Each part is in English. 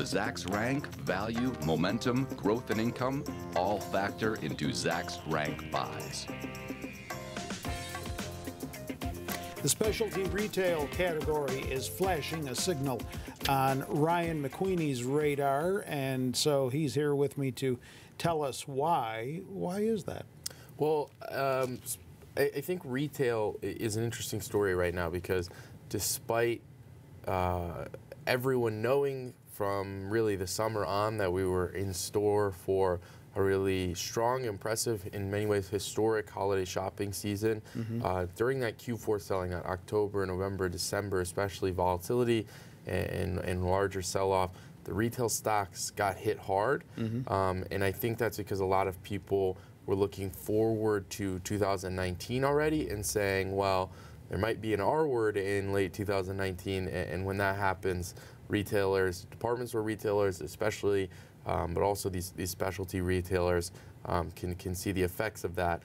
The Zacks rank, value, momentum, growth, and income all factor into Zacks rank buys. The specialty retail category is flashing a signal on Ryan McQueeney's radar, and so he's here with me to tell us why. Why is that? Well, I think retail is an interesting story right now because despite everyone knowing from really the summer on that we were in store for a really strong, impressive, in many ways historic holiday shopping season. During that Q4 selling, that October, November, December, especially volatility and larger sell-off, the retail stocks got hit hard. And I think that's because a lot of people were looking forward to 2019 already and saying, well, there might be an R word in late 2019, and when that happens, retailers, department store retailers especially, but also these specialty retailers can see the effects of that.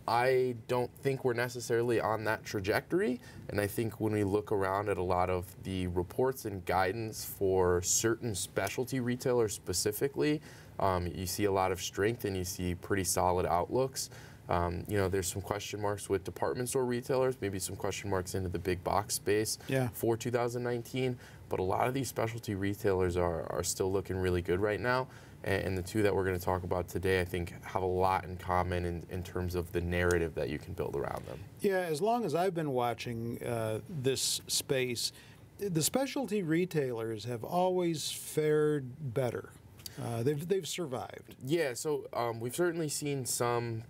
I don't think we're necessarily on that trajectory, and I think when we look around at a lot of the reports and guidance for certain specialty retailers specifically, you see a lot of strength and you see pretty solid outlooks. You know, there's some question marks with department store retailers, maybe some question marks into the big box space for 2019, but a lot of these specialty retailers are still looking really good right now. And the two that we're going to talk about today, I think, have a lot in common in terms of the narrative that you can build around them. Yeah, as long as I've been watching this space, the specialty retailers have always fared better. They've survived. Yeah, so we've certainly seen some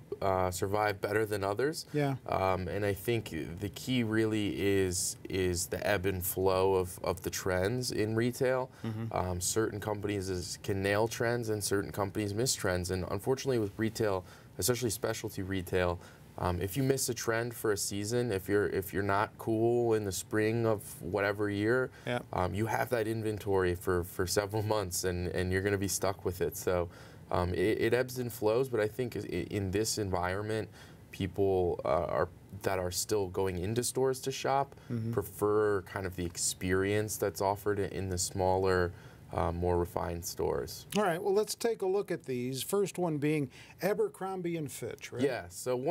survive better than others. And I think the key really is the ebb and flow of the trends in retail. Certain companies can nail trends and certain companies miss trends. And unfortunately with retail, especially specialty retail, if you miss a trend for a season, if you're not cool in the spring of whatever year, you have that inventory for several months, and you're going to be stuck with it. So it ebbs and flows, but I think in this environment, people that are still going into stores to shop prefer kind of the experience that's offered in the smaller, more refined stores. All right, well, let's take a look at these. First one being Abercrombie Fitch, right? Yeah, so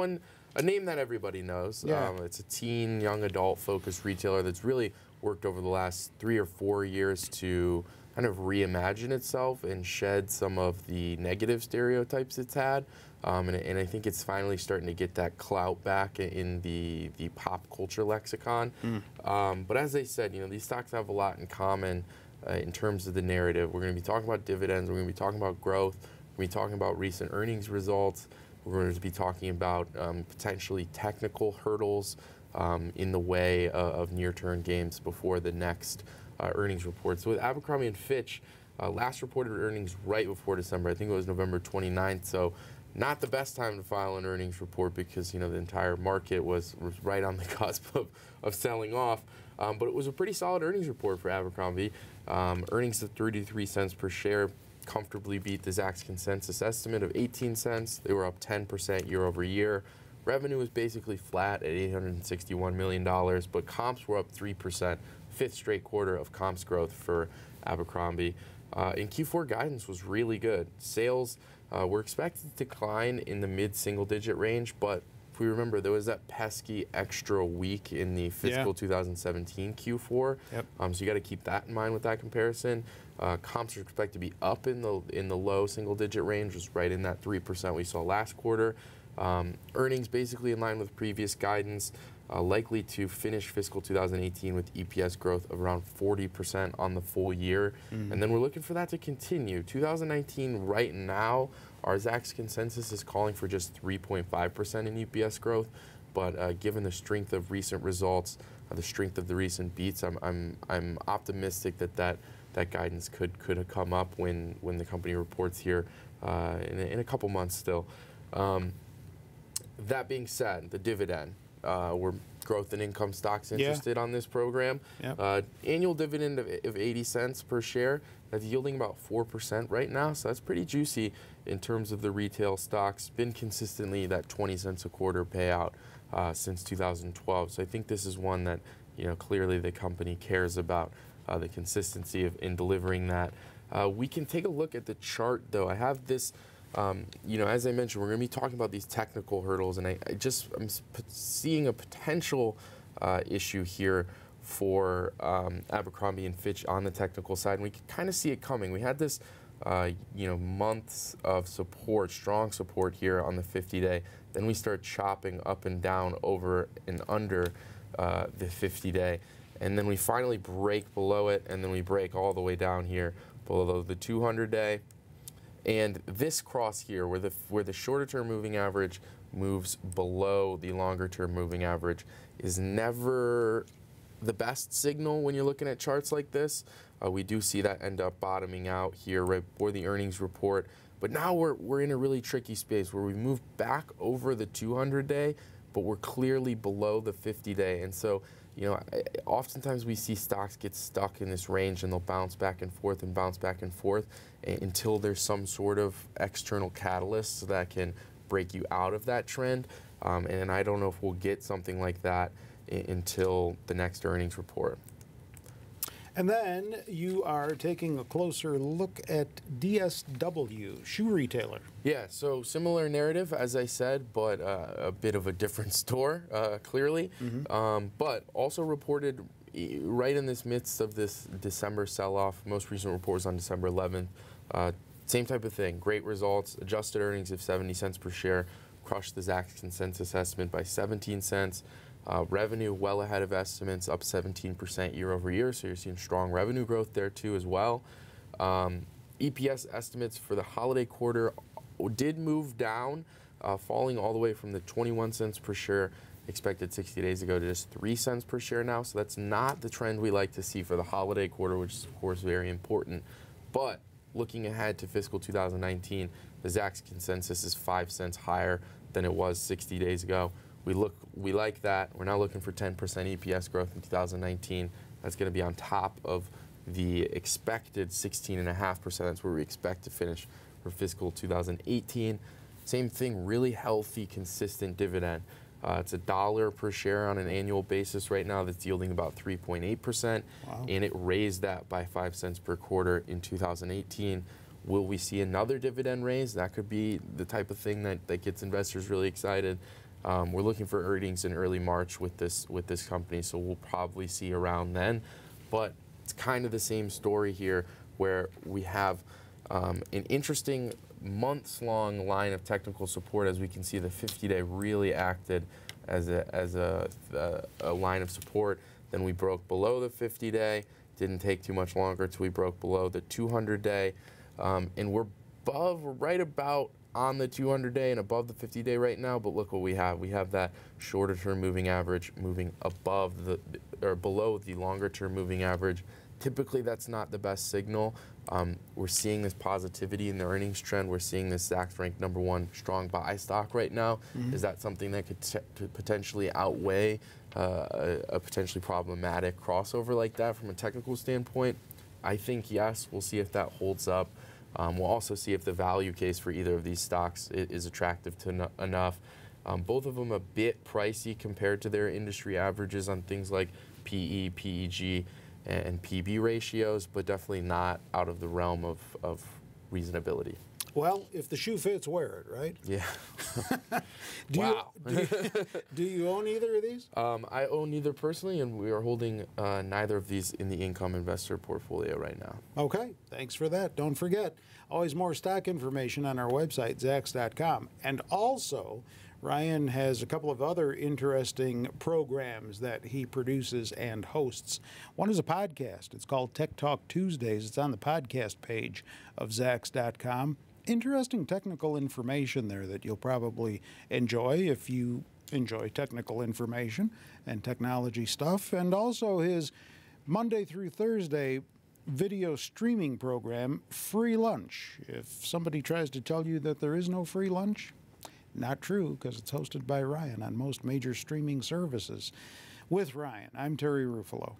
a name that everybody knows. It's a teen, young adult focused retailer that's really worked over the last 3 or 4 years to kind of reimagine itself and shed some of the negative stereotypes it's had. And I think it's finally starting to get that clout back in the pop culture lexicon. But as I said, you know, these stocks have a lot in common in terms of the narrative. We're going to be talking about dividends, we're going to be talking about growth, we're going to be talking about recent earnings results, we're going to be talking about potentially technical hurdles in the way of near-term gains before the next earnings report. So with Abercrombie & Fitch, last reported earnings right before December, I think it was November 29th, so not the best time to file an earnings report because, you know, the entire market was right on the cusp of selling off. But it was a pretty solid earnings report for Abercrombie. Earnings of 33 cents per share comfortably beat the Zacks consensus estimate of 18 cents. They were up 10% year over year. Revenue was basically flat at $861 million, but comps were up 3%, fifth straight quarter of comps growth for Abercrombie. And Q4 guidance was really good. Sales were expected to decline in the mid-single digit range, but if we remember, there was that pesky extra week in the fiscal 2017 Q4. So you got to keep that in mind with that comparison. Comps are expected to be up in the low single digit range, just right in that 3% we saw last quarter. Earnings basically in line with previous guidance, likely to finish fiscal 2018 with EPS growth of around 40% on the full year. And then we're looking for that to continue. 2019 right now, our Zacks consensus is calling for just 3.5% in EPS growth, but given the strength of recent results, the strength of the recent beats, I'm optimistic that guidance could come up when the company reports here in a couple months still. That being said, the dividend, we're growth and income stocks interested on this program. Annual dividend of 80 cents per share. That's yielding about 4% right now, so that's pretty juicy in terms of the retail stocks. Been consistently that 20 cents a quarter payout since 2012. So I think this is one that, you know, clearly the company cares about. the consistency in delivering that. We can take a look at the chart, though. I have this, as I mentioned, we're going to be talking about these technical hurdles, and I'm seeing a potential issue here for Abercrombie and Fitch on the technical side, and we can kind of see it coming. We had this, months of support, strong support here on the 50-day. Then we start chopping up and down over and under the 50-day. And then we finally break below it, and then we break all the way down here below the 200-day. And this cross here, where the shorter-term moving average moves below the longer-term moving average, is never the best signal when you're looking at charts like this. We do see that end up bottoming out here right before the earnings report. But now we're in a really tricky space where we move back over the 200-day, but we're clearly below the 50-day. And so, oftentimes we see stocks get stuck in this range, and they'll bounce back and forth and bounce back and forth until there's some sort of external catalyst that can break you out of that trend. And I don't know if we'll get something like that until the next earnings report. And then you are taking a closer look at DSW, shoe retailer. Yeah, so similar narrative, as I said, but a bit of a different store, clearly. But also reported right in this midst of this December sell-off. Most recent report was on December 11th. Same type of thing, great results, adjusted earnings of 70 cents per share, crushed the Zacks consensus estimate by 17 cents. Revenue well ahead of estimates, up 17% year over year, so you're seeing strong revenue growth there too as well. EPS estimates for the holiday quarter did move down, falling all the way from the 21 cents per share expected 60 days ago to just 3 cents per share now. So that's not the trend we like to see for the holiday quarter, which is of course very important. But looking ahead to fiscal 2019, the Zacks consensus is 5 cents higher than it was 60 days ago. We like that. We're now looking for 10% EPS growth in 2019. That's going to be on top of the expected 16.5%. That's where we expect to finish for fiscal 2018. Same thing, really healthy, consistent dividend. It's $1 per share on an annual basis right now. That's yielding about 3.8%. Wow. And it raised that by 5 cents per quarter in 2018. Will we see another dividend raise? That could be the type of thing that gets investors really excited. We're looking for earnings in early March with this company, so we'll probably see around then. But it's kind of the same story here, where we have an interesting months-long line of technical support. As we can see, the 50-day really acted as a line of support. Then we broke below the 50-day. Didn't take too much longer till we broke below the 200-day, and we're right about on the 200-day and above the 50-day right now, but look what we have. We have that shorter-term moving average moving above or below the longer-term moving average. Typically, that's not the best signal. We're seeing this positivity in the earnings trend. We're seeing this Zacks ranked #1 strong buy stock right now. Is that something that could potentially outweigh a potentially problematic crossover like that from a technical standpoint? I think yes. We'll see if that holds up. We'll also see if the value case for either of these stocks is attractive enough. Both of them a bit pricey compared to their industry averages on things like PE, PEG, and PB ratios, but definitely not out of the realm of reasonability. Well, if the shoe fits, wear it, right? Yeah. Do you own either of these? I own neither personally, and we are holding neither of these in the income investor portfolio right now. Okay, thanks for that. Don't forget, always more stock information on our website, Zacks.com. And also, Ryan has a couple of other interesting programs that he produces and hosts. One is a podcast. It's called Tech Talk Tuesdays. It's on the podcast page of Zacks.com. Interesting technical information there that you'll probably enjoy if you enjoy technical information and technology stuff. And also his Monday through Thursday video streaming program, Free Lunch. If somebody tries to tell you that there is no free lunch, not true, because it's hosted by Ryan on most major streaming services. With Ryan, I'm Terry Ruffalo.